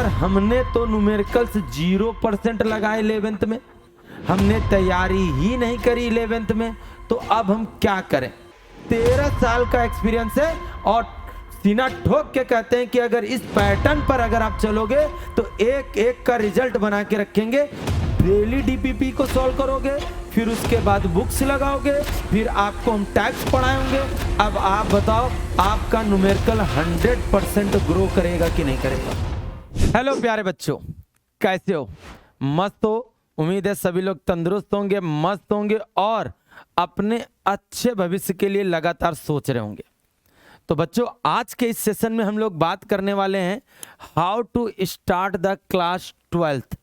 Sir हमने तो numericals 0% लगाए 11th में, हमने तैयारी ही नहीं करी 11th में, तो अब हम क्या करें। 13 साल का एक्सपीरियंस है और सीना ठोक के कहते हैं कि अगर इस पैटर्न पर अगर आप चलोगे तो एक एक का रिजल्ट बना के रखेंगे। डेली डीपीपी को सॉल्व करोगे, फिर उसके बाद बुक्स लगाओगे, फिर आपको हम टैक्स पढ़ाएंगे। अब आप बताओ आपका न्यूमेरिकल 100% ग्रो करेगा कि नहीं करेगा। हेलो प्यारे बच्चों, कैसे हो? मस्त हो? उम्मीद है सभी लोग तंदुरुस्त होंगे, मस्त होंगे और अपने अच्छे भविष्य के लिए लगातार सोच रहे होंगे। तो बच्चों, आज के इस सेशन में हम लोग बात करने वाले हैं how to start the class 12th।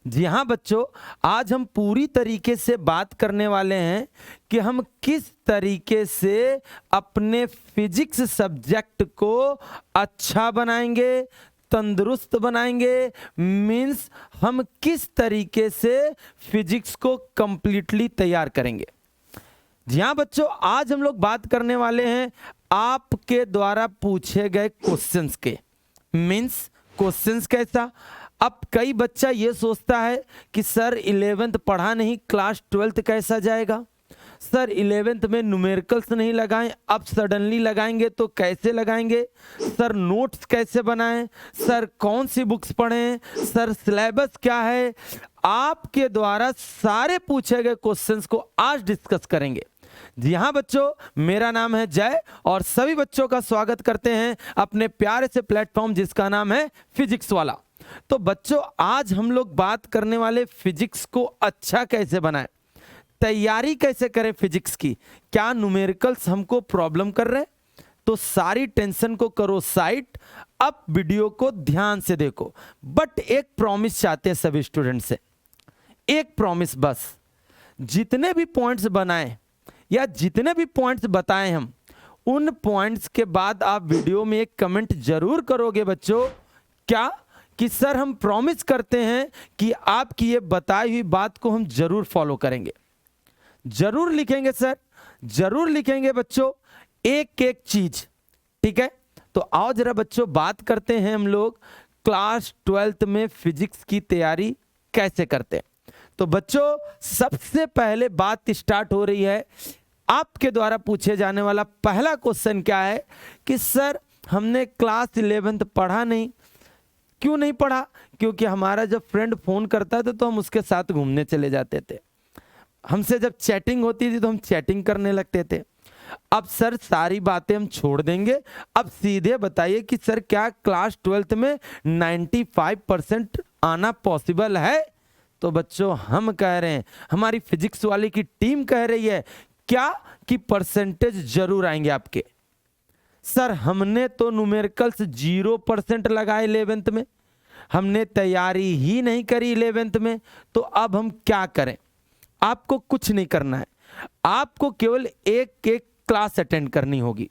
जी हाँ बच्चों, आज हम पूरी तरीके से बात करने वाले हैं कि हम किस तरीके से अपने फिजिक्स सब्जेक्ट को अच्छा बनाएंगे, तंदुरुस्त बनाएंगे। मीन्स हम किस तरीके से फिजिक्स को कंप्लीटली तैयार करेंगे। जी हाँ बच्चों, आज हम लोग बात करने वाले हैं आपके द्वारा पूछे गए क्वेश्चंस के। मीन्स क्वेश्चंस कैसा? अब कई बच्चा ये सोचता है कि सर 11th पढ़ा नहीं, क्लास 12th कैसा जाएगा। सर 11th में न्यूमेरिकल्स नहीं लगाएं, अब सडनली लगाएंगे तो कैसे लगाएंगे। सर नोट्स कैसे बनाएं, सर कौन सी बुक्स पढ़ें, सर सिलेबस क्या है। आपके द्वारा सारे पूछे गए क्वेश्चंस को आज डिस्कस करेंगे। जी हाँ बच्चों, मेरा नाम है जय और सभी बच्चों का स्वागत करते हैं अपने प्यारे से प्लेटफॉर्म जिसका नाम है फिजिक्स वाला। तो बच्चों, आज हम लोग बात करने वाले फिजिक्स को अच्छा कैसे बनाएं, तैयारी कैसे करें फिजिक्स की। क्या न्यूमेरिकल्स हमको प्रॉब्लम कर रहे हैं? तो सारी टेंशन को करो साइड, अब वीडियो को ध्यान से देखो। बट एक प्रॉमिस चाहते हैं सभी स्टूडेंट से, एक प्रॉमिस बस। जितने भी पॉइंट्स बनाए या जितने भी पॉइंट्स बताए हम, उन पॉइंट्स के बाद आप वीडियो में एक कमेंट जरूर करोगे बच्चों। क्या कि सर हम प्रॉमिस करते हैं कि आपकी ये बताई हुई बात को हम जरूर फॉलो करेंगे। जरूर लिखेंगे सर, जरूर लिखेंगे बच्चों, एक एक चीज। ठीक है, तो आओ जरा बच्चों बात करते हैं हम लोग क्लास 12th में फिजिक्स की तैयारी कैसे करते हैं। तो बच्चों, सबसे पहले बात स्टार्ट हो रही है। आपके द्वारा पूछे जाने वाला पहला क्वेश्चन क्या है कि सर हमने क्लास 11th पढ़ा नहीं। क्यों नहीं पढ़ा? क्योंकि हमारा जब फ्रेंड फोन करता था तो हम उसके साथ घूमने चले जाते थे, हमसे जब चैटिंग होती थी तो हम चैटिंग करने लगते थे। अब सर सारी बातें हम छोड़ देंगे, अब सीधे बताइए कि सर क्या क्लास 12th में 95% आना पॉसिबल है? तो बच्चों हम कह रहे हैं, हमारी फिजिक्स वाली की टीम कह रही है क्या कि परसेंटेज जरूर आएंगे आपके। सर हमने तो न्यूमेरिकल्स 0% लगाए 11th में, हमने तैयारी ही नहीं करी 11th में, तो अब हम क्या करें। आपको कुछ नहीं करना है, आपको केवल एक एक क्लास अटेंड करनी होगी,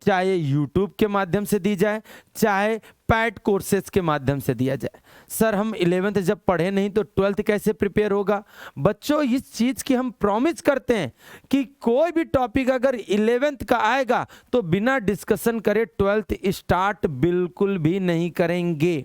चाहे YouTube के माध्यम से दी जाए, चाहे पैड कोर्सेज के माध्यम से दिया जाए। सर हम 11th जब पढ़े नहीं तो 12th कैसे प्रिपेयर होगा। बच्चों इस चीज की हम प्रॉमिस करते हैं कि कोई भी टॉपिक अगर 11th का आएगा तो बिना डिस्कशन करे 12th स्टार्ट बिल्कुल भी नहीं करेंगे,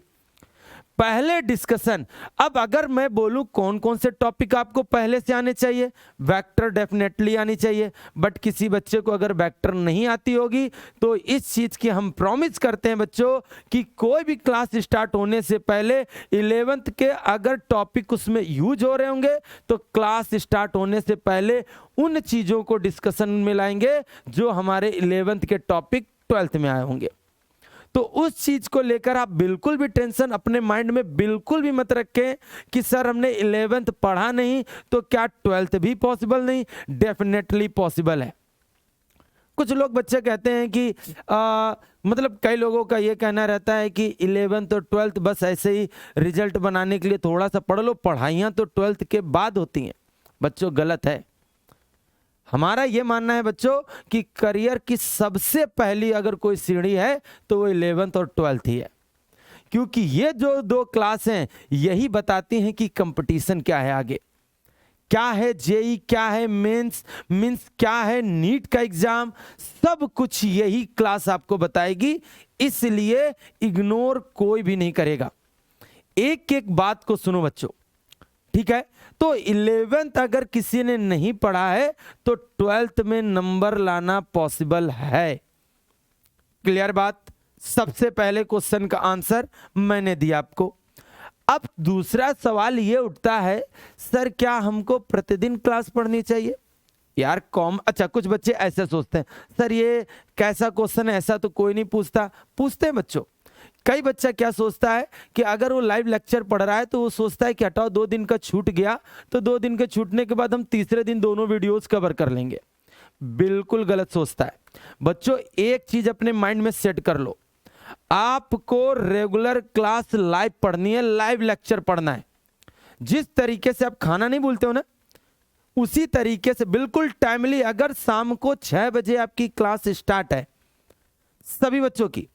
पहले डिस्कशन। अब अगर मैं बोलूं कौन कौन से टॉपिक आपको पहले से आने चाहिए, वेक्टर डेफिनेटली आनी चाहिए। बट किसी बच्चे को अगर वेक्टर नहीं आती होगी तो इस चीज की हम प्रॉमिस करते हैं बच्चों कि कोई भी क्लास स्टार्ट होने से पहले 11th के अगर टॉपिक उसमें यूज हो रहे होंगे तो क्लास स्टार्ट होने से पहले उन चीजों को डिस्कशन में लाएंगे जो हमारे 11th के टॉपिक 12th में आए होंगे। तो उस चीज को लेकर आप बिल्कुल भी टेंशन अपने माइंड में बिल्कुल भी मत रखें कि सर हमने 11th पढ़ा नहीं तो क्या 12th भी पॉसिबल नहीं। डेफिनेटली पॉसिबल है। कुछ लोग बच्चे कहते हैं कि मतलब कई लोगों का ये कहना रहता है कि 11th और 12th बस ऐसे ही रिजल्ट बनाने के लिए थोड़ा सा पढ़ लो, पढ़ाइयाँ तो 12th के बाद होती हैं। बच्चों गलत है। हमारा ये मानना है बच्चों कि करियर की सबसे पहली अगर कोई सीढ़ी है तो वो 11th और 12th ही है, क्योंकि ये जो दो क्लास हैं यही बताती हैं कि कंपटीशन क्या है आगे, क्या है जेई, क्या है मेंस, मींस क्या है नीट का एग्जाम, सब कुछ यही क्लास आपको बताएगी। इसलिए इग्नोर कोई भी नहीं करेगा। एक एक बात को सुनो बच्चों, ठीक है। तो 11th अगर किसी ने नहीं पढ़ा है तो 12th में नंबर लाना पॉसिबल है। क्लियर बात। सबसे पहले क्वेश्चन का आंसर मैंने दिया आपको। अब दूसरा सवाल ये उठता है, सर क्या हमको प्रतिदिन क्लास पढ़नी चाहिए? यार अच्छा, कुछ बच्चे ऐसे सोचते हैं, सर ये कैसा क्वेश्चन है, ऐसा तो कोई नहीं पूछते हैं बच्चों। कई बच्चा क्या सोचता है कि अगर वो लाइव लेक्चर पढ़ रहा है तो वो सोचता है कि हटाओ 2 दिन का छूट गया, तो 2 दिन के छूटने के बाद हम तीसरे दिन दोनों वीडियोस कवर कर लेंगे। बिल्कुल गलत सोचता है बच्चों। एक चीज अपने माइंड में सेट कर लो, आपको रेगुलर क्लास लाइव पढ़नी है, लाइव लेक्चर पढ़ना है। जिस तरीके से आप खाना नहीं भूलते हो ना, उसी तरीके से बिल्कुल टाइमली, अगर शाम को 6 बजे आपकी क्लास स्टार्ट है सभी बच्चों की,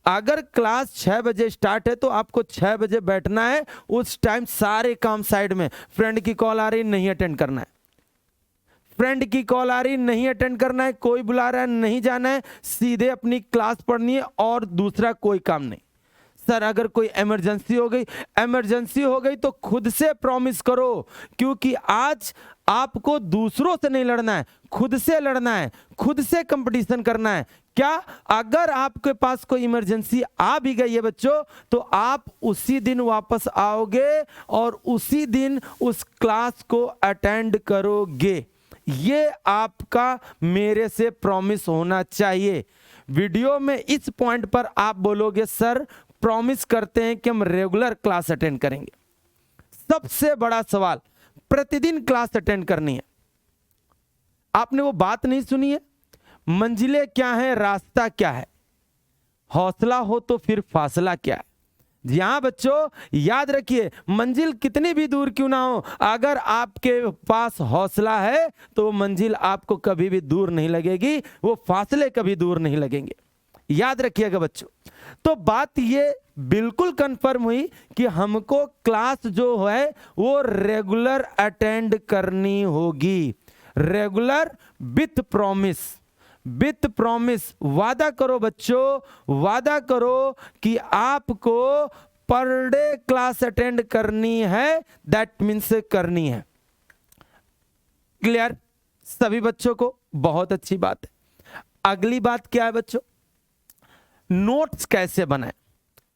अगर क्लास 6 बजे स्टार्ट है तो आपको 6 बजे बैठना है। उस टाइम सारे काम साइड में, फ्रेंड की कॉल आ रही नहीं अटेंड करना है, फ्रेंड की कॉल आ रही नहीं अटेंड करना है, कोई बुला रहा है नहीं जाना है, सीधे अपनी क्लास पढ़नी है और दूसरा कोई काम नहीं। सर अगर कोई इमरजेंसी हो गई तो खुद से प्रॉमिस करो, क्योंकि आज आपको दूसरों से नहीं लड़ना है, खुद से लड़ना है, खुद से कंपटीशन करना है। क्या अगर आपके पास कोई इमरजेंसी आ भी गई है बच्चों, तो आप उसी दिन वापस आओगे और उसी दिन उस क्लास को अटेंड करोगे। ये आपका मेरे से प्रॉमिस होना चाहिए। वीडियो में इस पॉइंट पर आप बोलोगे सर प्रॉमिस करते हैं कि हम रेगुलर क्लास अटेंड करेंगे। सबसे बड़ा सवाल, प्रतिदिन क्लास अटेंड करनी है। आपने वो बात नहीं सुनी है, मंजिलें क्या है, रास्ता क्या है, हौसला हो तो फिर फासला क्या है। यहां बच्चों याद रखिए, मंजिल कितनी भी दूर क्यों ना हो, अगर आपके पास हौसला है तो वो मंजिल आपको कभी भी दूर नहीं लगेगी, वो फासले कभी दूर नहीं लगेंगे। याद रखिएगा बच्चों। तो बात ये बिल्कुल कंफर्म हुई कि हमको क्लास जो है वो रेगुलर अटेंड करनी होगी, regular with promise. With promise, वादा करो बच्चों, वादा करो कि आपको पर डे क्लास अटेंड करनी है, दैट मीन्स करनी है। क्लियर सभी बच्चों को? बहुत अच्छी बात है। अगली बात क्या है बच्चों, नोट्स कैसे बनाएं।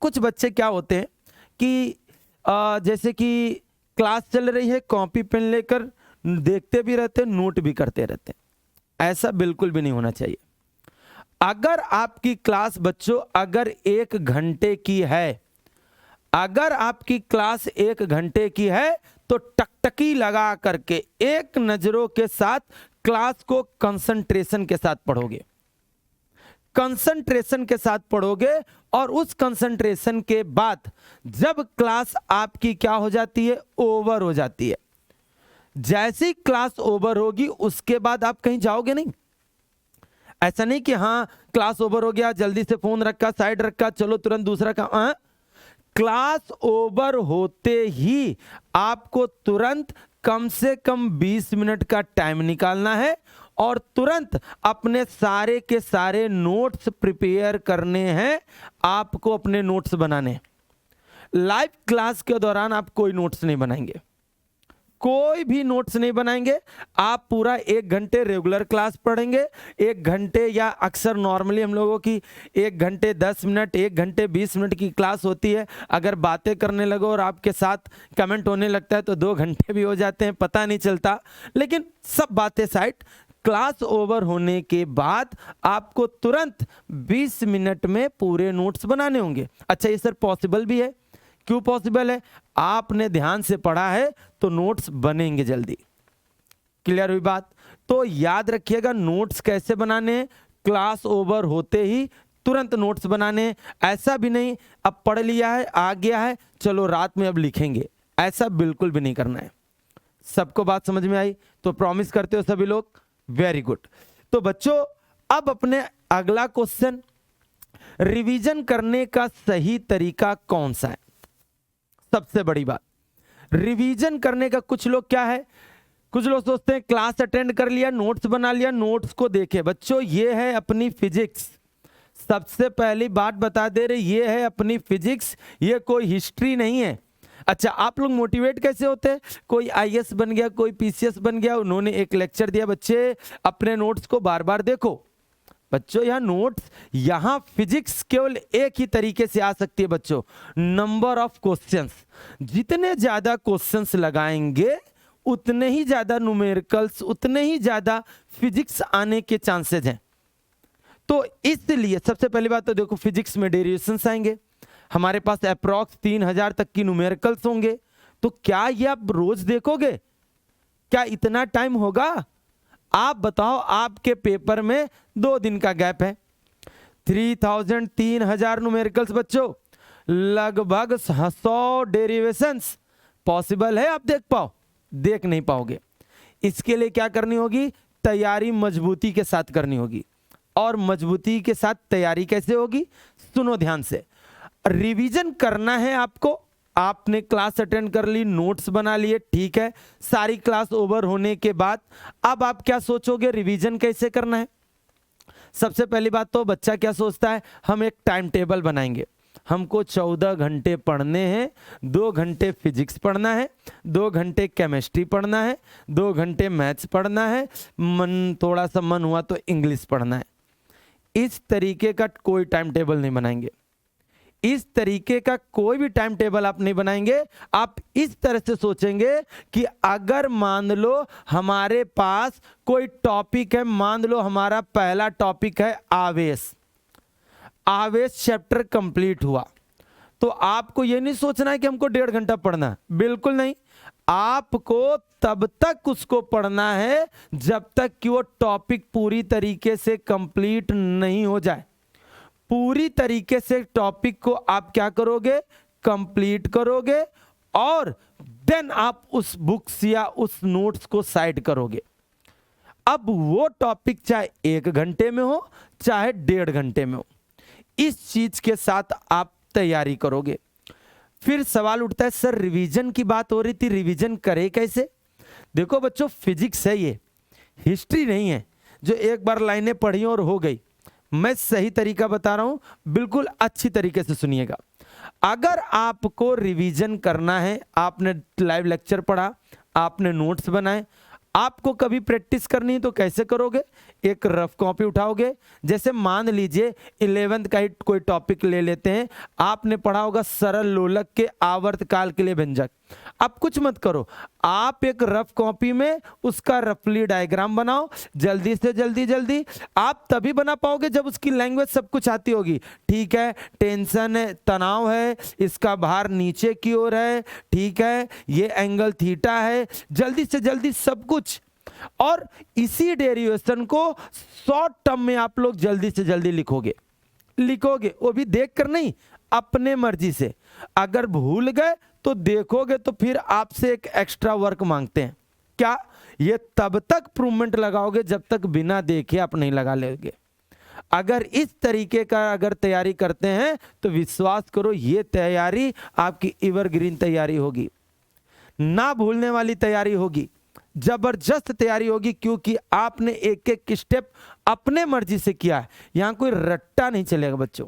कुछ बच्चे क्या होते हैं कि जैसे कि क्लास चल रही है, कॉपी पेन लेकर देखते भी रहते हैं, नोट भी करते रहते हैं। ऐसा बिल्कुल भी नहीं होना चाहिए। अगर आपकी क्लास बच्चों अगर 1 घंटे की है, अगर आपकी क्लास 1 घंटे की है तो टकटकी लगा करके एक नजरों के साथ क्लास को कंसंट्रेशन के साथ पढ़ोगे, कंसंट्रेशन के साथ पढ़ोगे। और उस कंसंट्रेशन के बाद जब क्लास आपकी क्या हो जाती है, ओवर हो जाती है, जैसी क्लास ओवर होगी उसके बाद आप कहीं जाओगे नहीं। ऐसा नहीं कि हाँ क्लास ओवर हो गया, जल्दी से फोन रखा, साइड रखा, चलो तुरंत दूसरा काम। क्लास ओवर होते ही आपको तुरंत कम से कम 20 मिनट का टाइम निकालना है और तुरंत अपने सारे के सारे नोट्स प्रिपेयर करने हैं, आपको अपने नोट्स बनाने हैं। लाइव क्लास के दौरान आप कोई नोट्स नहीं बनाएंगे, कोई भी नोट्स नहीं बनाएंगे। आप पूरा 1 घंटे रेगुलर क्लास पढ़ेंगे, 1 घंटे या अक्सर नॉर्मली हम लोगों की 1 घंटे 10 मिनट, 1 घंटे 20 मिनट की क्लास होती है। अगर बातें करने लगो और आपके साथ कमेंट होने लगता है तो 2 घंटे भी हो जाते हैं, पता नहीं चलता। लेकिन सब बातें साइड, क्लास ओवर होने के बाद आपको तुरंत 20 मिनट में पूरे नोट्स बनाने होंगे। अच्छा ये सर पॉसिबल भी है? क्यों पॉसिबल है? आपने ध्यान से पढ़ा है तो नोट्स बनेंगे जल्दी। क्लियर हुई बात? तो याद रखिएगा नोट्स कैसे बनाने, क्लास ओवर होते ही तुरंत नोट्स बनाने। ऐसा भी नहीं अब पढ़ लिया है, आ गया है, चलो रात में अब लिखेंगे, ऐसा बिल्कुल भी नहीं करना है। सबको बात समझ में आई? तो प्रॉमिस करते हो सभी लोग? Very good. तो बच्चों अब अपने अगला क्वेश्चन, रिवीजन करने का सही तरीका कौन सा है? सबसे बड़ी बात, रिवीजन करने का कुछ लोग क्या है, कुछ लोग सोचते हैं क्लास अटेंड कर लिया, नोट्स बना लिया, नोट्स को देखे। बच्चों ये है अपनी फिजिक्स, सबसे पहली बात बता दे रहे, ये है अपनी फिजिक्स, ये कोई हिस्ट्री नहीं है। अच्छा, आप लोग मोटिवेट कैसे होते हैं? कोई आईएएस बन गया, कोई पीसीएस बन गया, उन्होंने एक लेक्चर दिया, बच्चे अपने नोट्स को बार बार देखो। बच्चों यहाँ नोट्स, यहाँ फिजिक्स केवल एक ही तरीके से आ सकती है बच्चों, नंबर ऑफ क्वेश्चंस। जितने ज्यादा क्वेश्चंस लगाएंगे उतने ही ज्यादा न्यूमेरिकल्स, उतने ही ज्यादा फिजिक्स आने के चांसेस हैं। तो इसलिए सबसे पहली बात तो देखो, फिजिक्स में डेरिवेशंस आएंगे, हमारे पास अप्रॉक्स 3000 तक की न्यूमेरिकल्स होंगे। तो क्या ये आप रोज देखोगे? क्या इतना टाइम होगा? आप बताओ, आपके पेपर में 2 दिन का गैप है, 3000 न्यूमेरिकल्स बच्चों, लगभग 100 डेरिवेशंस पॉसिबल है आप देख पाओ? देख नहीं पाओगे। इसके लिए क्या करनी होगी? तैयारी मजबूती के साथ करनी होगी। और मजबूती के साथ तैयारी कैसे होगी? सुनो ध्यान से। रिवीजन करना है आपको। आपने क्लास अटेंड कर ली, नोट्स बना लिए, ठीक है। सारी क्लास ओवर होने के बाद अब आप क्या सोचोगे? रिवीजन कैसे करना है। सबसे पहली बात तो बच्चा क्या सोचता है? हम एक टाइम टेबल बनाएंगे, हमको 14 घंटे पढ़ने हैं, 2 घंटे फिजिक्स पढ़ना है, 2 घंटे केमिस्ट्री पढ़ना है, 2 घंटे मैथ्स पढ़ना है, थोड़ा सा मन हुआ तो इंग्लिश पढ़ना है। इस तरीके का कोई टाइम टेबल नहीं बनाएंगे। इस तरीके का कोई भी टाइम टेबल आप नहीं बनाएंगे। आप इस तरह से सोचेंगे कि अगर मान लो हमारे पास कोई टॉपिक है, मान लो हमारा पहला टॉपिक है आवेश, आवेश चैप्टर कंप्लीट हुआ, तो आपको यह नहीं सोचना है कि हमको 1.5 घंटा पढ़ना है, बिल्कुल नहीं। आपको तब तक उसको पढ़ना है जब तक कि वो टॉपिक पूरी तरीके से कंप्लीट नहीं हो जाए। पूरी तरीके से टॉपिक को आप क्या करोगे? कंप्लीट करोगे, और देन आप उस बुक्स या उस नोट्स को साइड करोगे। अब वो टॉपिक चाहे 1 घंटे में हो, चाहे 1.5 घंटे में हो, इस चीज के साथ आप तैयारी करोगे। फिर सवाल उठता है, सर रिवीजन की बात हो रही थी, रिवीजन करे कैसे? देखो बच्चों, फिजिक्स है ये, हिस्ट्री नहीं है जो एक बार लाइनें पढ़ी और हो गई। मैं सही तरीका बता रहा हूं, बिल्कुल अच्छी तरीके से सुनिएगा। अगर आपको रिवीजन करना है, आपने लाइव लेक्चर पढ़ा, आपने नोट्स बनाए, आपको कभी प्रैक्टिस करनी है तो कैसे करोगे? एक रफ कॉपी उठाओगे। जैसे मान लीजिए 11th का ही कोई टॉपिक ले लेते हैं, आपने पढ़ा होगा सरल लोलक के आवर्तकाल के लिए व्यंजक। अब कुछ मत करो, आप एक रफ कॉपी में उसका रफली डायग्राम बनाओ, जल्दी से जल्दी। आप तभी बना पाओगे जब उसकी लैंग्वेज सब कुछ आती होगी। ठीक है, टेंशन है, तनाव है, इसका भार नीचे की ओर है, ठीक है, ये एंगल थीटा है, जल्दी से जल्दी सब कुछ। और इसी डेरिवेशन को शॉर्ट टर्म में आप लोग जल्दी से जल्दी लिखोगे, वो भी देख कर नहीं, अपने मर्जी से। अगर भूल गए तो देखोगे तो फिर आपसे एक एक्स्ट्रा वर्क मांगते हैं। क्या? ये तब तक प्रूवमेंट लगाओगे जब तक बिना देखे आप नहीं लगा लेंगे। अगर इस तरीके का अगर तैयारी करते हैं तो विश्वास करो, ये तैयारी आपकी एवरग्रीन तैयारी होगी, ना भूलने वाली तैयारी होगी, जबरदस्त तैयारी होगी, क्योंकि आपने एक एक स्टेप अपने मर्जी से किया है। यहां कोई रट्टा नहीं चलेगा बच्चों।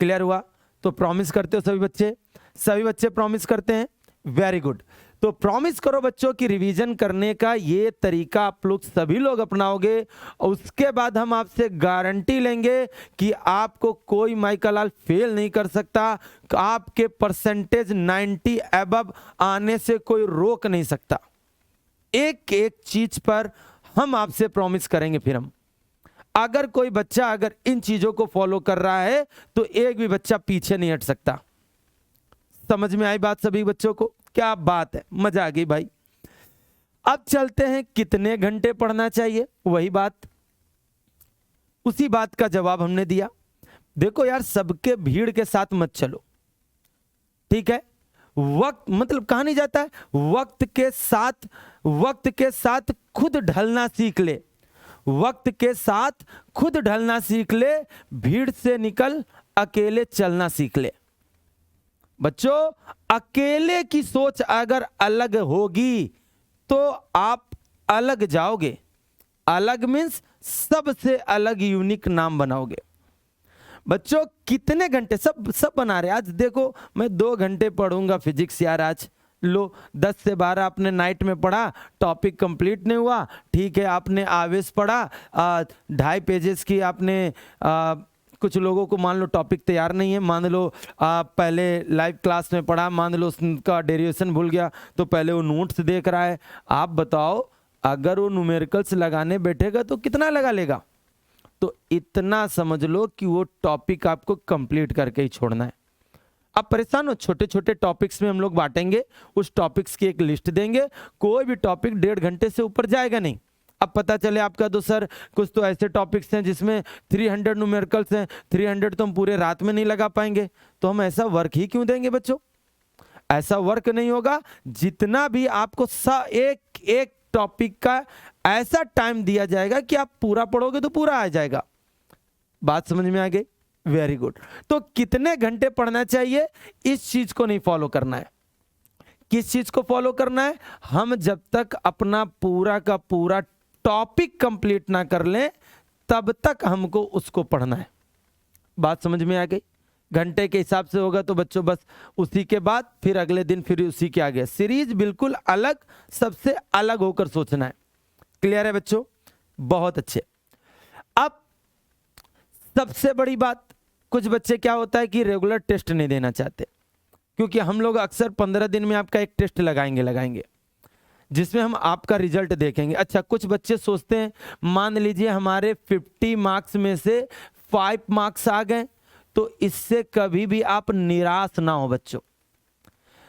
क्लियर हुआ? तो प्रॉमिस करते हो सभी बच्चे? सभी बच्चे प्रॉमिस करते हैं? Very good. तो प्रॉमिस करो बच्चों कि रिवीजन करने का ये तरीका आप लोग सभी लोग अपनाओगे, और उसके बाद हम आपसे गारंटी लेंगे कि आपको कोई माइकल फेल नहीं कर सकता। आपके परसेंटेज 90 अबव आने से कोई रोक नहीं सकता। एक एक चीज पर हम आपसे प्रॉमिस करेंगे। फिर हम, अगर कोई बच्चा अगर इन चीजों को फॉलो कर रहा है तो एक भी बच्चा पीछे नहीं हट सकता। समझ में आई बात सभी बच्चों को? क्या बात है, मजा आ गई भाई। अब चलते हैं, कितने घंटे पढ़ना चाहिए? वही बात, उसी बात का जवाब हमने दिया। देखो यार, सबके भीड़ के साथ मत चलो, ठीक है? वक्त मतलब कहा नहीं जाता है, वक्त के साथ खुद ढलना सीख ले, वक्त के साथ खुद ढलना सीख ले, भीड़ से निकल अकेले चलना सीख ले। बच्चों, अकेले की सोच अगर अलग होगी तो आप अलग जाओगे। अलग मीन्स सबसे अलग यूनिक नाम बनाओगे। बच्चों कितने घंटे सब सब बना रहे आज। देखो मैं 2 घंटे पढ़ूंगा फिजिक्स यार आज। लो 10 से 12 आपने नाइट में पढ़ा, टॉपिक कंप्लीट नहीं हुआ। ठीक है, आपने आवेश पढ़ा, 2.5 पेजेस की आपने कुछ लोगों को मान लो टॉपिक तैयार नहीं है, मान लो पहले लाइव क्लास में पढ़ा, मान लो उसका डेरिवेशन भूल गया तो पहले वो नोट्स देख रहा है। आप बताओ अगर वो न्यूमेरिकल्स लगाने बैठेगा तो कितना लगा लेगा? तो इतना समझ लो कि वो टॉपिक आपको कंप्लीट करके ही छोड़ना है। अब परेशान हो, छोटे छोटे टॉपिक्स में हम लोग बांटेंगे, उस टॉपिक्स की एक लिस्ट देंगे, कोई भी टॉपिक 1.5 घंटे से ऊपर जाएगा नहीं। अब पता चले आपका तो सर कुछ तो ऐसे टॉपिक्स हैं जिसमें 300 न्यूमेरिकल्स हैं, 300 तो हम पूरे रात में नहीं लगा पाएंगे, तो हम ऐसा वर्क ही क्यों देंगे बच्चों? ऐसा वर्क नहीं होगा। जितना भी आपको एक एक टॉपिक का ऐसा टाइम दिया जाएगा कि आप पूरा पढ़ोगे तो पूरा आ जाएगा। बात समझ में आ गई? Very good. तो कितने घंटे पढ़ना चाहिए, इस चीज को नहीं फॉलो करना है। किस चीज को फॉलो करना है? हम जब तक अपना पूरा का पूरा टॉपिक कंप्लीट ना कर लें तब तक हमको उसको पढ़ना है। बात समझ में आ गई? घंटे के हिसाब से होगा तो बच्चों बस उसी के बाद फिर अगले दिन फिर उसी के आगे। सीरीज बिल्कुल अलग, सबसे अलग होकर सोचना है। क्लियर है बच्चों? बहुत अच्छे। अब सबसे बड़ी बात, कुछ बच्चे क्या होता है कि रेगुलर टेस्ट नहीं देना चाहते, क्योंकि हम लोग अक्सर 15 दिन में आपका एक टेस्ट लगाएंगे जिसमें हम आपका रिजल्ट देखेंगे। अच्छा, कुछ बच्चे सोचते हैं मान लीजिए हमारे 50 मार्क्स में से 5 मार्क्स आ गए, तो इससे कभी भी आप निराश ना हो बच्चों,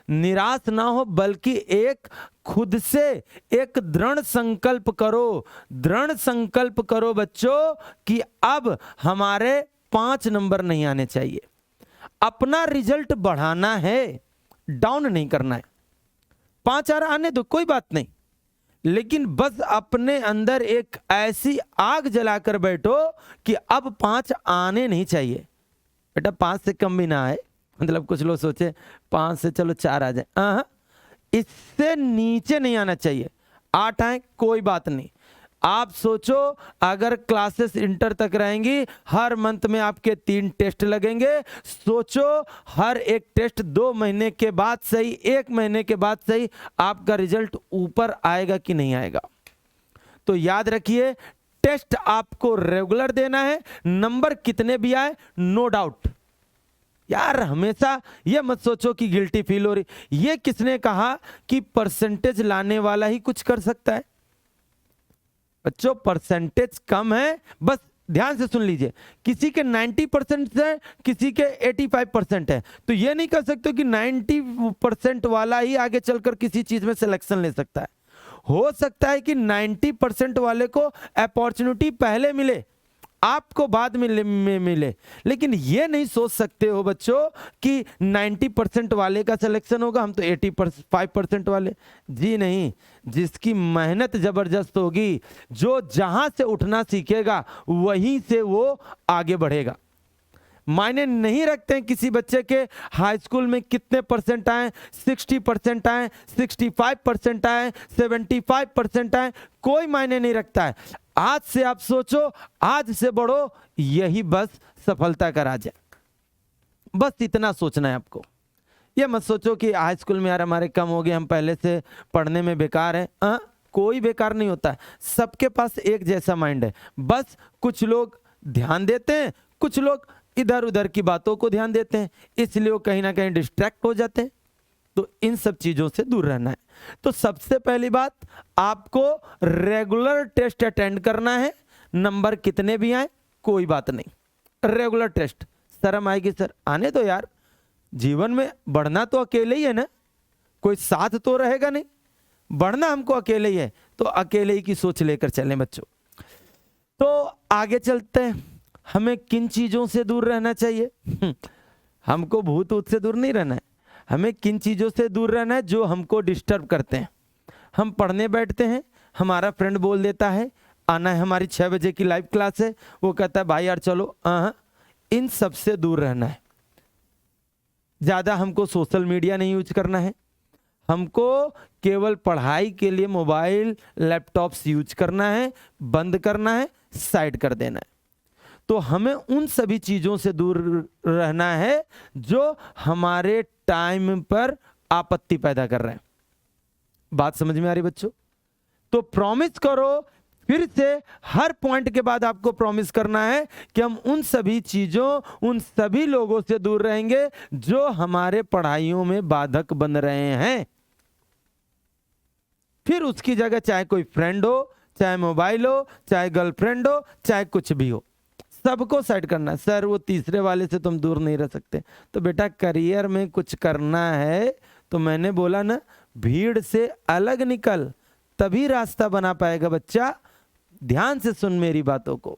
निराश ना हो, बल्कि एक खुद से एक दृढ़ संकल्प करो, दृढ़ संकल्प करो बच्चों कि अब हमारे 5 नंबर नहीं आने चाहिए। अपना रिजल्ट बढ़ाना है, डाउन नहीं करना है। 5 आने दो, कोई बात नहीं, लेकिन बस अपने अंदर एक ऐसी आग जलाकर बैठो कि अब 5 आने नहीं चाहिए। बेटा 5 से कम भी ना आए, मतलब कुछ लोग सोचे 5 से चलो 4 आ जाए, इससे नीचे नहीं आना चाहिए। 8 आए कोई बात नहीं। आप सोचो अगर क्लासेस इंटर तक रहेंगी, हर मंथ में आपके 3 टेस्ट लगेंगे। सोचो हर एक टेस्ट 2 महीने के बाद सही, 1 महीने के बाद सही, आपका रिजल्ट ऊपर आएगा कि नहीं आएगा? तो याद रखिए, टेस्ट आपको रेगुलर देना है, नंबर कितने भी आए नो डाउट। यार हमेशा ये मत सोचो कि गिल्टी फील हो रही। ये किसने कहा कि परसेंटेज लाने वाला ही कुछ कर सकता है? बच्चों परसेंटेज कम है, बस ध्यान से सुन लीजिए, किसी के 90% है, किसी के 85% है, तो ये नहीं कर सकते कि 90% वाला ही आगे चलकर किसी चीज में सिलेक्शन ले सकता है। हो सकता है कि 90% वाले को अपॉर्चुनिटी पहले मिले, आपको बाद में मिले, लेकिन ये नहीं सोच सकते हो बच्चों कि 90% वाले का सिलेक्शन होगा, हम तो 85% वाले। जी नहीं, जिसकी मेहनत जबरदस्त होगी, जो जहां से उठना सीखेगा वहीं से वो आगे बढ़ेगा। मायने नहीं रखते हैं किसी बच्चे के हाई स्कूल में कितने परसेंट आए, 60% आए, 65% आए, 75% आए, कोई मायने नहीं रखता है। आज से आप सोचो, आज से बढ़ो, यही बस सफलता का राज है। बस इतना सोचना है आपको। ये मत सोचो कि हाई स्कूल में यार हमारे कम हो गए, हम पहले से पढ़ने में बेकार हैं। कोई बेकार नहीं होता है, सबके पास एक जैसा माइंड है। बस कुछ लोग ध्यान देते हैं, कुछ लोग इधर उधर की बातों को ध्यान देते हैं, इसलिए वो कहीं ना कहीं डिस्ट्रैक्ट हो जाते हैं। तो इन सब चीजों से दूर रहना है। तो सबसे पहली बात, आपको रेगुलर टेस्ट अटेंड करना है, नंबर कितने भी आए कोई बात नहीं, रेगुलर टेस्ट। शर्म आएगी सर, आने दो यार, जीवन में बढ़ना तो अकेले ही है ना, कोई साथ तो रहेगा नहीं, बढ़ना हमको अकेले ही है, तो अकेले ही की सोच लेकर चलें बच्चों। तो आगे चलते हैं, हमें किन चीजों से दूर रहना चाहिए? हमको भूत ऊत से दूर नहीं रहना है, हमें किन चीजों से दूर रहना है जो हमको डिस्टर्ब करते हैं। हम पढ़ने बैठते हैं, हमारा फ्रेंड बोल देता है आना है, हमारी 6 बजे की लाइव क्लास है, वो कहता है भाई यार चलो, इन सब से दूर रहना है। ज्यादा हमको सोशल मीडिया नहीं यूज करना है, हमको केवल पढ़ाई के लिए मोबाइल लैपटॉप्स यूज करना है, बंद करना है, साइड कर देना है। तो हमें उन सभी चीजों से दूर रहना है जो हमारे टाइम पर आपत्ति पैदा कर रहे हैं। बात समझ में आ रही बच्चों? तो प्रॉमिस करो, फिर से हर पॉइंट के बाद आपको प्रॉमिस करना है कि हम उन सभी चीजों, उन सभी लोगों से दूर रहेंगे जो हमारे पढ़ाइयों में बाधक बन रहे हैं। फिर उसकी जगह चाहे कोई फ्रेंड हो, चाहे मोबाइल हो, चाहे गर्लफ्रेंड हो, चाहे कुछ भी हो, सबको सेट करना है। सर वो तीसरे वाले से तुम दूर नहीं रह सकते। तो बेटा करियर में कुछ करना है तो मैंने बोला ना, भीड़ से अलग निकल, तभी रास्ता बना पाएगा बच्चा। ध्यान से सुन मेरी बातों को,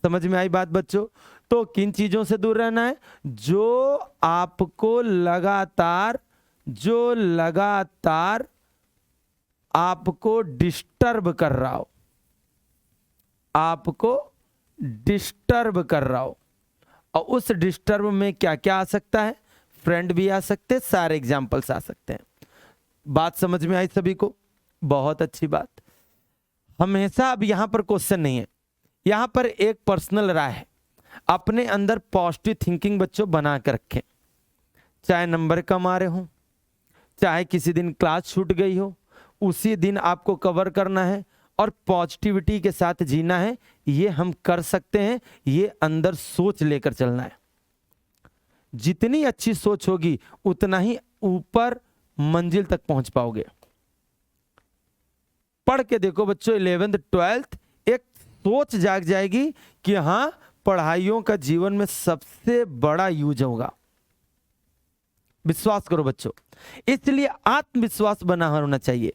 समझ में आई बात बच्चों? तो किन चीजों से दूर रहना है? जो आपको लगातार आपको डिस्टर्ब कर रहा हो, और उस डिस्टर्ब में क्या क्या आ सकता है? फ्रेंड भी आ सकते हैं, सारे एग्जाम्पल्स आ सकते हैं। बात समझ में आई सभी को? बहुत अच्छी बात। हमेशा अब यहां पर क्वेश्चन नहीं है, यहां पर एक पर्सनल राय है। अपने अंदर पॉजिटिव थिंकिंग बच्चों बना कर रखें। चाहे नंबर कम आ रहे हो, चाहे किसी दिन क्लास छूट गई हो, उसी दिन आपको कवर करना है और पॉजिटिविटी के साथ जीना है। ये हम कर सकते हैं, ये अंदर सोच लेकर चलना है। जितनी अच्छी सोच होगी उतना ही ऊपर मंजिल तक पहुंच पाओगे। पढ़ के देखो बच्चों 11th 12th, एक सोच जाग जाएगी कि हां पढ़ाइयों का जीवन में सबसे बड़ा यूज होगा। विश्वास करो बच्चों, इसलिए आत्मविश्वास बना होना चाहिए।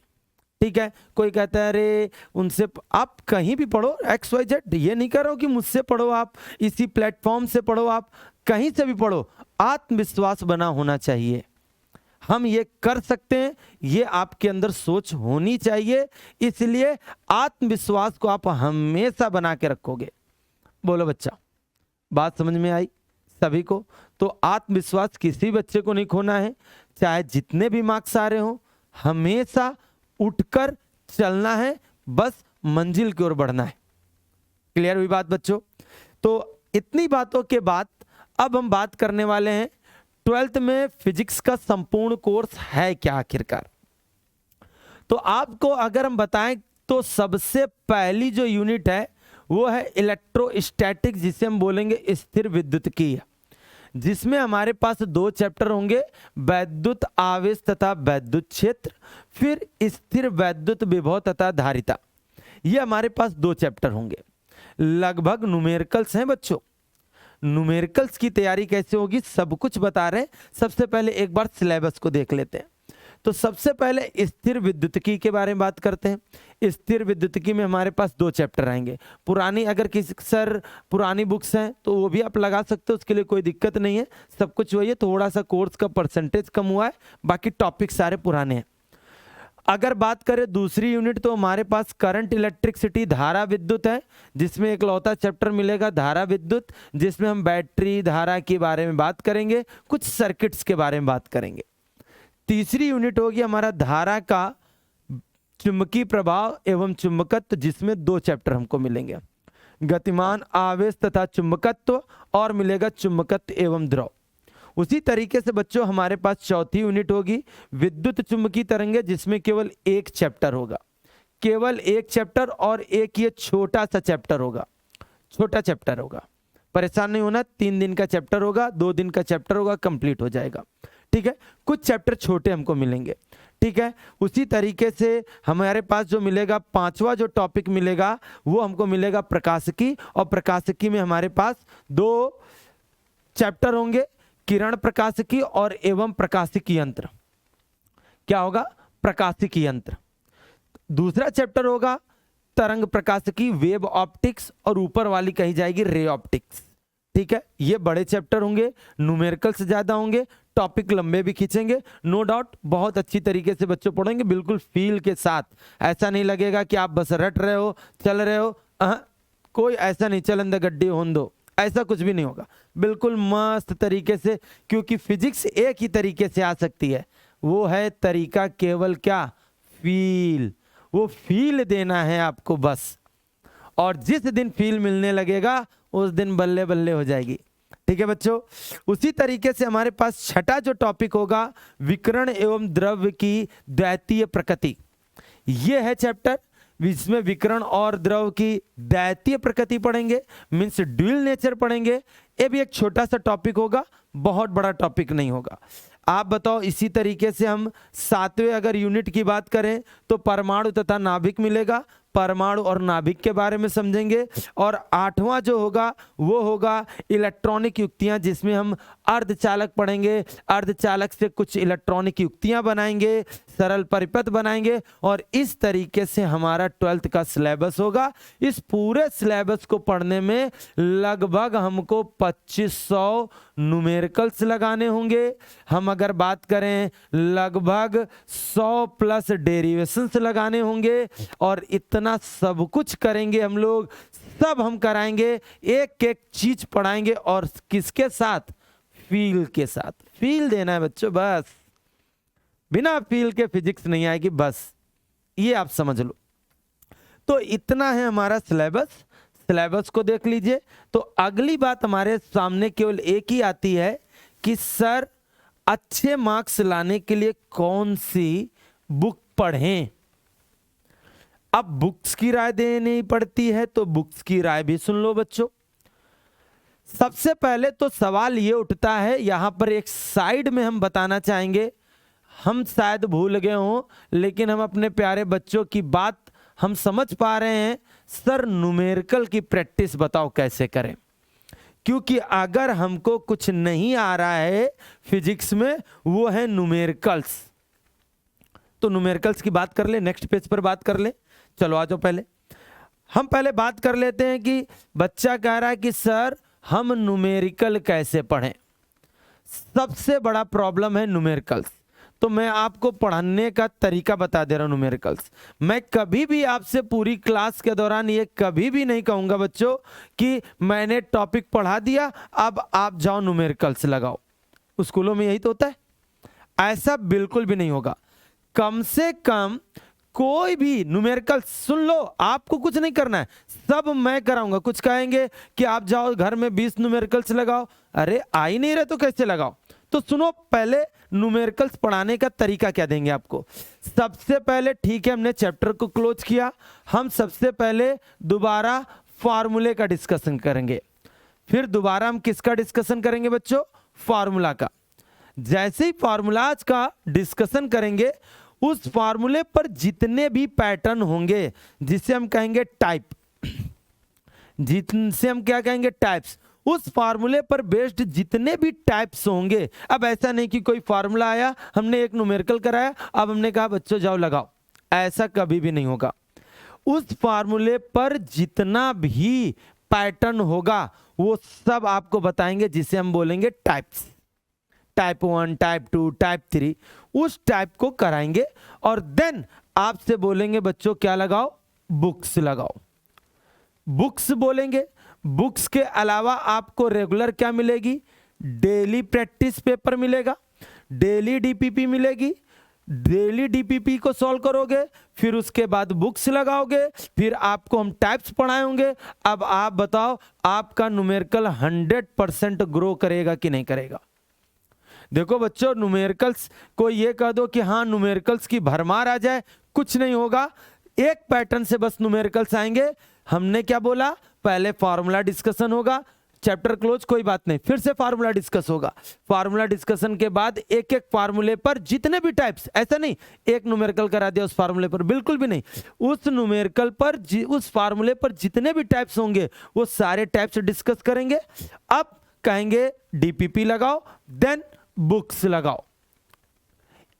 ठीक है, कोई कहता है अरे उनसे आप कहीं भी पढ़ो XYZ, ये नहीं करो कि मुझसे पढ़ो, आप इसी प्लेटफॉर्म से पढ़ो, आप कहीं से भी पढ़ो, आत्मविश्वास बना होना चाहिए। हम ये कर सकते हैं, ये आपके अंदर सोच होनी चाहिए। इसलिए आत्मविश्वास को आप हमेशा बना के रखोगे। बोलो बच्चा, बात समझ में आई सभी को? तो आत्मविश्वास किसी बच्चे को नहीं खोना है, चाहे जितने भी मार्क्स आ रहे हो, हमेशा उठकर चलना है, बस मंजिल की ओर बढ़ना है। क्लियर हुई बात बच्चों? तो इतनी बातों के बाद अब हम बात करने वाले हैं 12th में फिजिक्स का संपूर्ण कोर्स है क्या आखिरकार। तो आपको अगर हम बताएं तो सबसे पहली जो यूनिट है वो है इलेक्ट्रोस्टैटिक, जिसे हम बोलेंगे स्थिर विद्युतिकी, जिसमें हमारे पास 2 चैप्टर होंगे, वैद्युत आवेश तथा वैद्युत क्षेत्र, फिर स्थिर वैद्युत विभव तथा धारिता। ये हमारे पास 2 चैप्टर होंगे। लगभग न्यूमेरिकल्स हैं बच्चों। न्यूमेरिकल्स की तैयारी कैसे होगी सब कुछ बता रहे हैं। सबसे पहले एक बार सिलेबस को देख लेते हैं। तो सबसे पहले स्थिर विद्युतिकी के बारे में बात करते हैं। स्थिर विद्युतिकी में हमारे पास 2 चैप्टर आएंगे। पुरानी अगर किसी सर पुरानी बुक्स हैं तो वो भी आप लगा सकते हो, उसके लिए कोई दिक्कत नहीं है। सब कुछ वही है, थोड़ा सा कोर्स का परसेंटेज कम हुआ है, बाकी टॉपिक सारे पुराने हैं। अगर बात करें दूसरी यूनिट तो हमारे पास करंट इलेक्ट्रिसिटी धारा विद्युत है, जिसमें एक लौता चैप्टर मिलेगा धारा विद्युत, जिसमें हम बैटरी धारा के बारे में बात करेंगे, कुछ सर्किट्स के बारे में बात करेंगे। तीसरी यूनिट होगी हमारा धारा का चुंबकीय प्रभाव एवं चुंबकत्व, जिसमें 2 चैप्टर हमको मिलेंगे, गतिमान आवेश तथा चुंबकत्व, और मिलेगा चुंबकत्व एवं द्रव। उसी तरीके से बच्चों हमारे पास चौथी यूनिट होगी विद्युत चुंबकीय तरंगे, जिसमें केवल 1 चैप्टर होगा, केवल 1 चैप्टर, और एक ये छोटा सा चैप्टर होगा, छोटा चैप्टर होगा। परेशान नहीं होना, 3 दिन का चैप्टर होगा, 2 दिन का चैप्टर होगा, कंप्लीट हो जाएगा। ठीक है, कुछ चैप्टर छोटे हमको मिलेंगे। ठीक है, उसी तरीके से हमारे पास जो मिलेगा 5वां जो टॉपिक मिलेगा वो हमको मिलेगा प्रकाशिकी, और प्रकाशिकी में हमारे पास 2 चैप्टर होंगे, किरण प्रकाशिकी और एवं प्रकाशिकी यंत्र। क्या होगा? प्रकाशिकी यंत्र। दूसरा चैप्टर होगा तरंग प्रकाशिकी, वेव ऑप्टिक्स, और ऊपर वाली कही जाएगी रे ऑप्टिक्स। ठीक है, ये बड़े चैप्टर होंगे, न्यूमेरिकल्स ज्यादा होंगे, टॉपिक लंबे भी खींचेंगे, नो डाउट। बहुत अच्छी तरीके से बच्चों पढ़ेंगे, बिल्कुल फील के साथ। ऐसा नहीं लगेगा कि आप बस रट रहे हो, चल रहे हो, कोई ऐसा नहीं, चल अंदर गड्डी होन दो, ऐसा कुछ भी नहीं होगा। बिल्कुल मस्त तरीके से, क्योंकि फिजिक्स एक ही तरीके से आ सकती है, वो है तरीका केवल क्या? फील। वो फील देना है आपको बस, और जिस दिन फील मिलने लगेगा उस दिन बल्ले बल्ले हो जाएगी। ठीक है बच्चों, उसी तरीके से हमारे पास छठा जो टॉपिक होगा विकिरण एवं द्रव्य की द्वैतीय प्रकृति। ये है चैप्टर, इसमें विकिरण और द्रव की द्वैतीय प्रकृति पढ़ेंगे, मीन्स ड्यूल नेचर पढ़ेंगे। ये भी एक छोटा सा टॉपिक होगा, बहुत बड़ा टॉपिक नहीं होगा। आप बताओ, इसी तरीके से हम 7वें अगर यूनिट की बात करें तो परमाणु तथा नाभिक मिलेगा, परमाणु और नाभिक के बारे में समझेंगे। और 8वां जो होगा वो होगा इलेक्ट्रॉनिक युक्तियां, जिसमें हम अर्धचालक पढ़ेंगे, अर्धचालक से कुछ इलेक्ट्रॉनिक युक्तियां बनाएंगे, सरल परिपथ बनाएंगे, और इस तरीके से हमारा 12th का सिलेबस होगा। इस पूरे सिलेबस को पढ़ने में लगभग हमको 2500 न्यूमेरिकल्स लगाने होंगे। हम अगर बात करें लगभग 100 प्लस डेरिवेशंस लगाने होंगे, और इतना सब कुछ करेंगे हम लोग, सब हम कराएंगे, एक एक चीज पढ़ाएंगे। और किसके साथ? फील के साथ। फील देना है बच्चों, बस बिना फील के फिजिक्स नहीं आएगी, बस ये आप समझ लो। तो इतना है हमारा सिलेबस। सिलेबस को देख लीजिए। तो अगली बात हमारे सामने केवल एक ही आती है कि सर अच्छे मार्क्स लाने के लिए कौन सी बुक पढ़ें। अब बुक्स की राय देनी पड़ती है, तो बुक्स की राय भी सुन लो बच्चों। सबसे पहले तो सवाल ये उठता है, यहां पर एक साइड में हम बताना चाहेंगे, हम शायद भूल गए हों, लेकिन हम अपने प्यारे बच्चों की बात हम समझ पा रहे हैं। सर न्यूमेरिकल की प्रैक्टिस बताओ कैसे करें, क्योंकि अगर हमको कुछ नहीं आ रहा है फिजिक्स में, वो है न्यूमेरिकल्स। तो न्यूमेरिकल्स की बात कर ले, नेक्स्ट पेज पर बात कर ले। चलो आ जाओ, पहले हम बात कर लेते हैं कि बच्चा कह रहा है कि सर हम न्यूमेरिकल कैसे पढ़ें। सबसे बड़ा प्रॉब्लम है न्यूमेरिकल्स। तो मैं आपको पढ़ाने का तरीका बता दे रहा हूं न्यूमेरिकल्स। मैं कभी भी आपसे पूरी क्लास के दौरान ये कभी भी नहीं कहूंगा बच्चों कि मैंने टॉपिक पढ़ा दिया अब आप जाओ न्यूमेरिकल्स लगाओ। स्कूलों में यही तो होता है, ऐसा बिल्कुल भी नहीं होगा। कम से कम कोई भी न्यूमेरिकल्स सुन लो, आपको कुछ नहीं करना है, सब मैं कराऊंगा। कुछ कहेंगे कि आप जाओ घर में 20 न्यूमेरिकल्स लगाओ, अरे आ ही नहीं रहे तो कैसे लगाओ। तो सुनो, पहले न्यूमेरिकल्स पढ़ाने का तरीका क्या देंगे आपको। सबसे पहले ठीक है, हमने चैप्टर को क्लोज किया, हम सबसे पहले दोबारा फार्मूले का डिस्कशन करेंगे। फिर दोबारा हम किसका डिस्कशन करेंगे बच्चों? फार्मूला का। जैसे ही फार्मूलाज का डिस्कशन करेंगे, उस फार्मूले पर जितने भी पैटर्न होंगे, जिसे हम कहेंगे टाइप, जिनसे हम क्या कहेंगे टाइप्स, उस फार्मूले पर बेस्ड जितने भी टाइप्स होंगे। अब ऐसा नहीं कि कोई फार्मूला आया, हमने एक न्यूमेरिकल कराया, अब हमने कहा बच्चों जाओ लगाओ, ऐसा कभी भी नहीं होगा। उस फार्मूले पर जितना भी पैटर्न होगा वो सब आपको बताएंगे, जिसे हम बोलेंगे टाइप्स। टाइप 1, टाइप 2, टाइप 3, उस टाइप को कराएंगे। और देन आपसे बोलेंगे बच्चों क्या लगाओ? बुक्स लगाओ। बुक्स बोलेंगे। बुक्स के अलावा आपको रेगुलर क्या मिलेगी? डेली प्रैक्टिस पेपर मिलेगा, डेली डीपीपी मिलेगी। डेली डीपीपी को सॉल्व करोगे, फिर उसके बाद बुक्स लगाओगे, फिर आपको हम टाइप्स पढ़ाए होंगे। अब आप बताओ आपका न्यूमेरिकल 100% ग्रो करेगा कि नहीं करेगा। देखो बच्चों, न्यूमेरिकल्स को ये कह दो कि हाँ न्यूमेरिकल्स की भरमार आ जाए, कुछ नहीं होगा। एक पैटर्न से बस न्यूमेरिकल्स आएंगे। हमने क्या बोला? पहले फार्मूला डिस्कशन होगा, चैप्टर क्लोज, कोई बात नहीं, फिर से फार्मूला डिस्कस होगा। फार्मूला डिस्कशन के बाद एक एक फार्मूले पर जितने भी टाइप्स, ऐसा नहीं एक न्यूमेरिकल करा दिया उस फार्मूले पर, बिल्कुल भी नहीं। उस न्यूमेरिकल पर उस फार्मूले पर जितने भी टाइप्स होंगे वो सारे टाइप्स डिस्कस करेंगे। अब कहेंगे डीपीपी लगाओ, देन बुक्स लगाओ।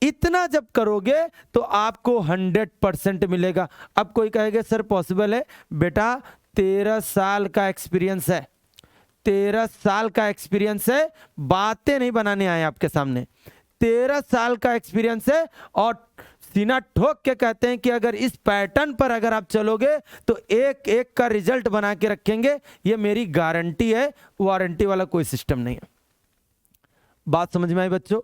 इतना जब करोगे तो आपको 100% मिलेगा। अब कोई कहेगा सर पॉसिबल है? बेटा 13 साल का एक्सपीरियंस है, 13 साल का एक्सपीरियंस है, बातें नहीं बनाने आए आपके सामने। 13 साल का एक्सपीरियंस है और सीना ठोक के कहते हैं कि अगर इस पैटर्न पर अगर आप चलोगे तो एक एक का रिजल्ट बना के रखेंगे, ये मेरी गारंटी है, वारंटी वाला कोई सिस्टम नहीं है। बात समझ में आई बच्चों?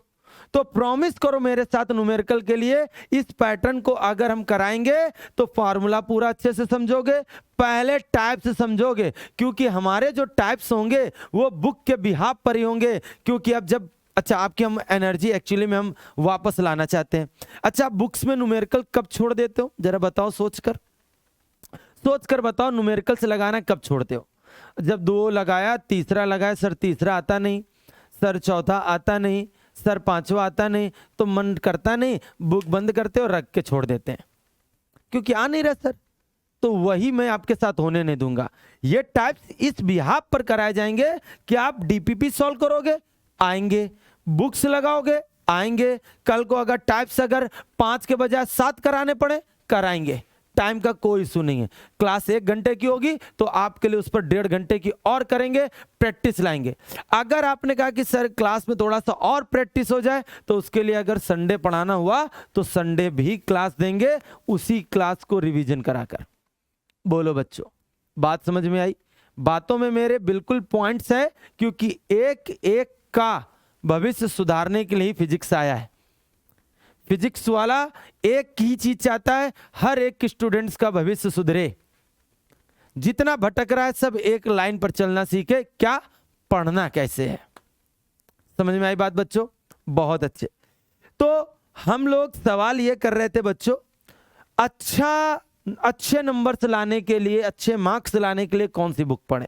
तो प्रॉमिस करो मेरे साथ न्यूमेरिकल के लिए इस पैटर्न को अगर हम कराएंगे तो फॉर्मूला पूरा अच्छे से समझोगे, पहले टाइप से समझोगे, क्योंकि हमारे जो टाइप्स होंगे वो बुक के बिहाफ पर ही होंगे। क्योंकि अब जब अच्छा आपकी हम एनर्जी एक्चुअली में हम वापस लाना चाहते हैं। अच्छा, बुक्स में न्यूमेरिकल कब छोड़ देते हो, जरा बताओ, सोचकर बताओ, न्यूमेरिकल से लगाना कब छोड़ते हो? जब 2 लगाया, तीसरा लगाया, सर तीसरा आता नहीं, सर चौथा आता नहीं, सर पांचवा आता नहीं, तो मन करता नहीं, बुक बंद करते हो, रख के छोड़ देते हैं, क्योंकि आ नहीं रहा सर। तो वही मैं आपके साथ होने नहीं दूंगा। ये टाइप्स इस बिहाफ पर कराए जाएंगे कि आप डीपीपी सॉल्व करोगे, आएंगे, बुक्स लगाओगे, आएंगे, कल को अगर टाइप्स अगर 5 के बजाय 7 कराने पड़े, कराएंगे, टाइम का कोई इशू नहीं है। क्लास 1 घंटे की होगी तो आपके लिए उस पर 1.5 घंटे की और करेंगे, प्रैक्टिस लाएंगे। अगर आपने कहा कि सर क्लास में थोड़ा सा और प्रैक्टिस हो जाए, तो उसके लिए अगर संडे पढ़ाना हुआ तो संडे भी क्लास देंगे, उसी क्लास को रिवीजन कराकर। बोलो बच्चों, बात समझ में आई? बातों में मेरे बिल्कुल पॉइंट्स है, क्योंकि एक एक का भविष्य सुधारने के लिए ही फिजिक्स आया है। फिजिक्स वाला एक ही चीज चाहता है, हर एक स्टूडेंट्स का भविष्य सुधरे। जितना भटक रहा है सब एक लाइन पर चलना सीखे, क्या पढ़ना कैसे है। समझ में आई बात बच्चों? बहुत अच्छे। तो हम लोग सवाल ये कर रहे थे बच्चों, अच्छे नंबर्स लाने के लिए, अच्छे मार्क्स लाने के लिए कौन सी बुक पढ़ें?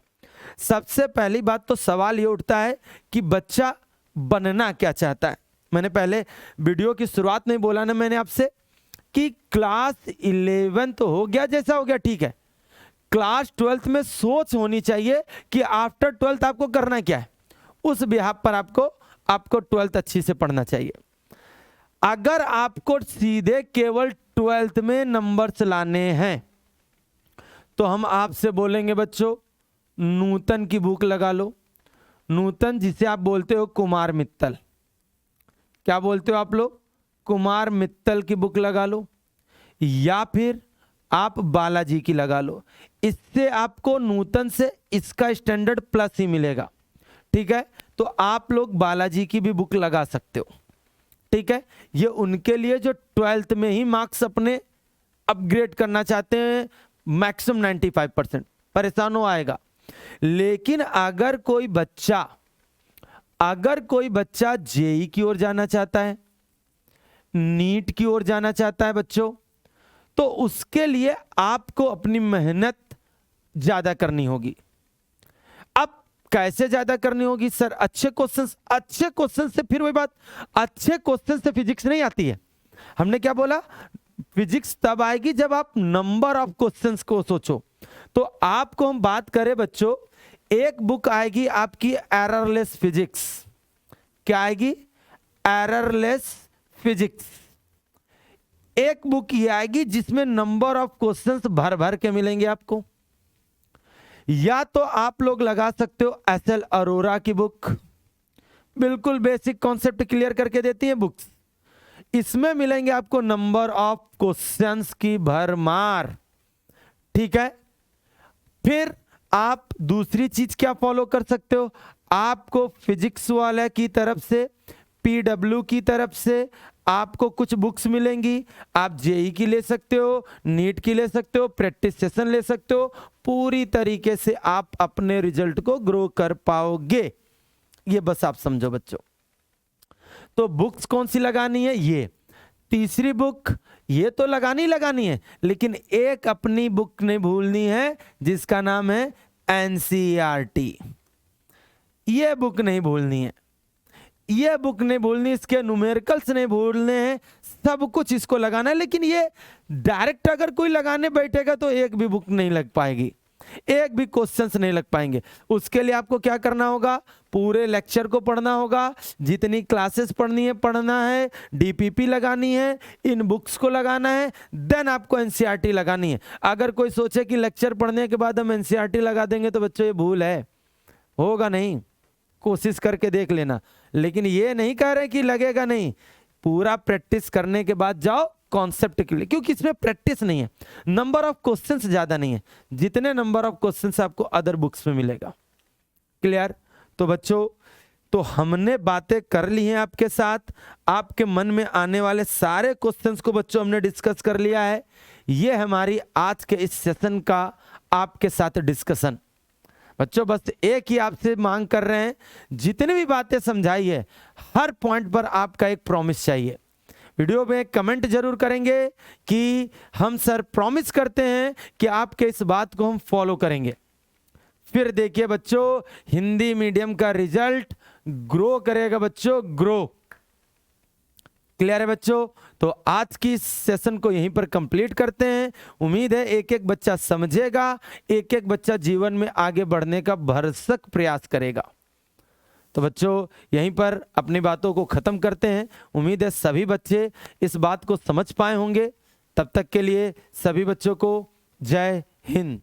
सबसे पहली बात तो सवाल ये उठता है कि बच्चा बनना क्या चाहता है। मैंने पहले वीडियो की शुरुआत में बोला ना मैंने आपसे कि क्लास 11 तो हो गया, जैसा हो गया ठीक है, क्लास 12th में सोच होनी चाहिए कि आफ्टर 12th आपको करना क्या है। उस बिहाफ पर आपको 12th अच्छी से पढ़ना चाहिए। अगर आपको सीधे केवल 12th में नंबर्स लाने हैं तो हम आपसे बोलेंगे बच्चों, नूतन की बुक लगा लो। नूतन जिसे आप बोलते हो कुमार मित्तल, क्या बोलते हो आप लोग? कुमार मित्तल की बुक लगा लो, या फिर आप बालाजी की लगा लो। इससे आपको नूतन से इसका स्टैंडर्ड प्लस ही मिलेगा, ठीक है? तो आप लोग बालाजी की भी बुक लगा सकते हो, ठीक है? ये उनके लिए जो 12th में ही मार्क्स अपने अपग्रेड करना चाहते हैं, मैक्सिमम 95%, परेशान हो आएगा। लेकिन अगर कोई बच्चा जेई की ओर जाना चाहता है, नीट की ओर जाना चाहता है बच्चों, तो उसके लिए आपको अपनी मेहनत ज्यादा करनी होगी। अब कैसे ज्यादा करनी होगी सर? अच्छे क्वेश्चन से, फिर वही बात, अच्छे क्वेश्चन से फिजिक्स नहीं आती है। हमने क्या बोला? फिजिक्स तब आएगी जब आप नंबर ऑफ क्वेश्चंस को सोचो। तो आपको हम बात करें बच्चों, एक बुक आएगी आपकी एररलेस फिजिक्स। क्या आएगी? Errorless physics. एक बुक ये आएगी जिसमें नंबर ऑफ क्वेश्चंस भर भर के मिलेंगे आपको। या तो आप लोग लगा सकते हो एसएल अरोरा की बुक, बिल्कुल बेसिक कॉन्सेप्ट क्लियर करके देती है बुक्स। इसमें मिलेंगे आपको नंबर ऑफ क्वेश्चंस की भरमार, ठीक है? फिर आप दूसरी चीज क्या फॉलो कर सकते हो? आपको फिजिक्स वाले की तरफ से, पीडब्ल्यू की तरफ से आपको कुछ बुक्स मिलेंगी। आप जेई की ले सकते हो, नीट की ले सकते हो, प्रैक्टिस सेशन ले सकते हो। पूरी तरीके से आप अपने रिजल्ट को ग्रो कर पाओगे, ये बस आप समझो बच्चों। तो बुक्स कौन सी लगानी है? ये तीसरी बुक, ये तो लगानी है, लेकिन एक अपनी बुक नहीं भूलनी है जिसका नाम है एनसीईआरटी। ये बुक नहीं भूलनी है, ये बुक नहीं भूलनी, इसके न्यूमेरिकल्स नहीं भूलने हैं, सब कुछ इसको लगाना है। लेकिन ये डायरेक्ट अगर कोई लगाने बैठेगा तो एक भी बुक नहीं लग पाएगी, एक भी क्वेश्चंस नहीं लग पाएंगे। उसके लिए आपको क्या करना होगा? पूरे लेक्चर को पढ़ना होगा, जितनी क्लासेस पढ़नी है पढ़ना है, डीपीपी लगानी है, इन बुक्स को लगाना है, देन आपको एनसीईआरटी लगानी है। अगर कोई सोचे कि लेक्चर पढ़ने के बाद हम एनसीईआरटी लगा देंगे तो बच्चों ये भूल है, होगा नहीं। कोशिश करके देख लेना, लेकिन ये नहीं कह रहे कि लगेगा नहीं। पूरा प्रैक्टिस करने के बाद जाओ कॉन्सेप्ट के लिए, क्योंकि इसमें प्रैक्टिस नहीं है, नंबर ऑफ क्वेश्चंस ज्यादा नहीं है, जितने नंबर ऑफ क्वेश्चंस आपको अदर बुक्स में मिलेगा। क्लियर? तो बच्चों तो हमने बातें कर ली हैं आपके साथ, आपके मन में आने वाले सारे क्वेश्चंस को बच्चों हमने डिस्कस कर लिया है। ये हमारी आज के इस सेशन का आपके साथ डिस्कशन। बच्चों बस एक ही आपसे मांग कर रहे हैं, जितनी भी बातें समझाई है हर पॉइंट पर आपका एक प्रॉमिस चाहिए। वीडियो में कमेंट जरूर करेंगे कि हम सर प्रॉमिस करते हैं कि आपके इस बात को हम फॉलो करेंगे। फिर देखिए बच्चों, हिंदी मीडियम का रिजल्ट ग्रो करेगा बच्चों, ग्रो। क्लियर है बच्चों? तो आज की सेशन को यहीं पर कंप्लीट करते हैं। उम्मीद है एक एक बच्चा समझेगा, एक एक बच्चा जीवन में आगे बढ़ने का भरसक प्रयास करेगा। तो बच्चों यहीं पर अपनी बातों को खत्म करते हैं। उम्मीद है सभी बच्चे इस बात को समझ पाए होंगे। तब तक के लिए सभी बच्चों को जय हिंद।